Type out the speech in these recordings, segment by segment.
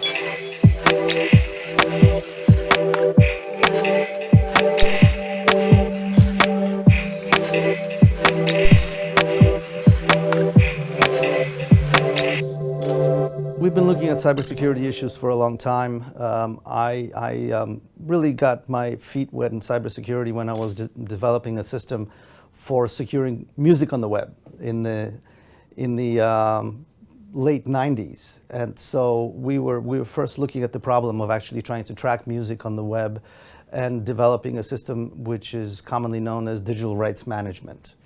We've been looking at cybersecurity issues for a long time. I really got my feet wet in cybersecurity when I was developing a system for securing music on the web in the late 90s. And so we were first looking at the problem of actually trying to track music on the web and developing a system which is commonly known as digital rights management.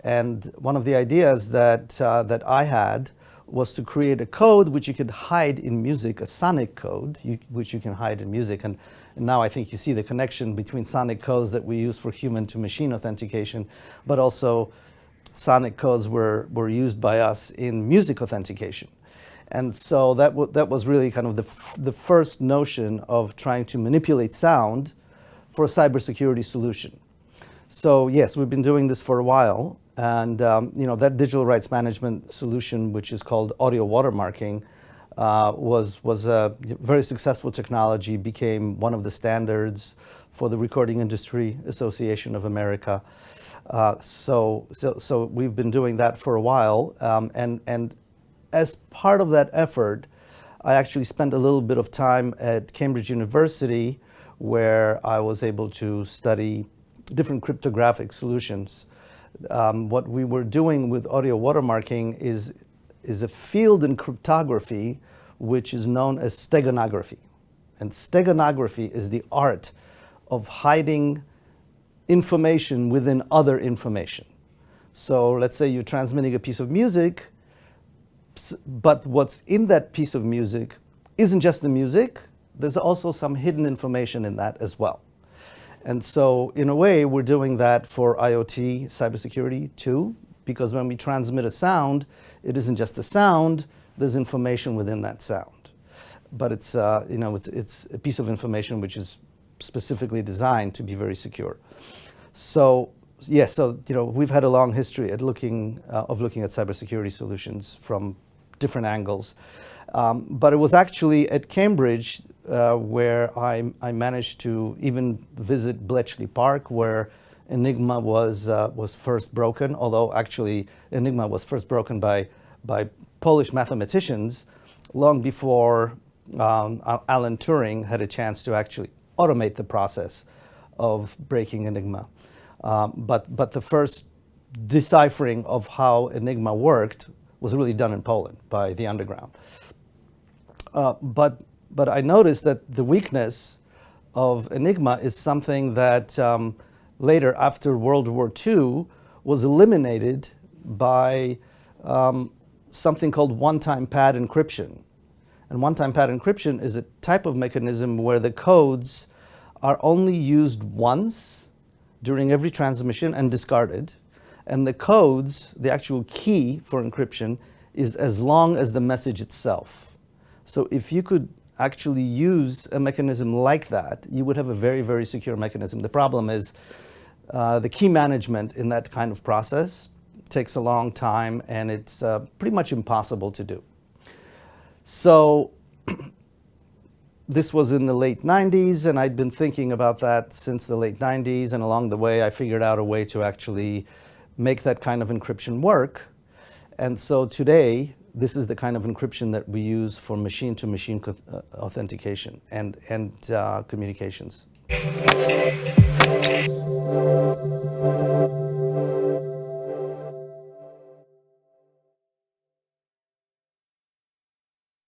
And one of the ideas that I had was to create a code which you could hide in music, a sonic code, which you can hide in music. And now I think you see the connection between sonic codes that we use for human-to-machine authentication, but also sonic codes were used by us in music authentication. And so that was really kind of the first notion of trying to manipulate sound for a cybersecurity solution. So yes, we've been doing this for a while. And that digital rights management solution, which is called audio watermarking, was a very successful technology, became one of the standards for the Recording Industry Association of America. So we've been doing that for a while. And as part of that effort, I actually spent a little bit of time at Cambridge University, where I was able to study different cryptographic solutions. What we were doing with audio watermarking is a field in cryptography which is known as steganography. And steganography is the art of hiding information within other information. So let's say you're transmitting a piece of music, but what's in that piece of music isn't just the music, there's also some hidden information in that as well. And so, in a way, we're doing that for IoT cybersecurity too, because when we transmit a sound, it isn't just a sound, there's information within that sound. But it's a piece of information which is specifically designed to be very secure. So, yes, we've had a long history of looking at cybersecurity solutions from different angles. But it was actually at Cambridge where I managed to even visit Bletchley Park, where Enigma was first broken, although actually Enigma was first broken by Polish mathematicians long before Alan Turing had a chance to actually automate the process of breaking Enigma. But the first deciphering of how Enigma worked was really done in Poland by the underground. But I noticed that the weakness of Enigma is something that later, after World War II, was eliminated by something called one-time pad encryption. And one-time pad encryption is a type of mechanism where the codes are only used once during every transmission and discarded. And the codes, the actual key for encryption, is as long as the message itself. So if you could actually use a mechanism like that, you would have a very, very secure mechanism. The problem is the key management in that kind of process takes a long time, and it's pretty much impossible to do. So this was in the late 90s, and I'd been thinking about that since the late 90s, and along the way I figured out a way to actually make that kind of encryption work. And so today, this is the kind of encryption that we use for machine-to-machine authentication and communications.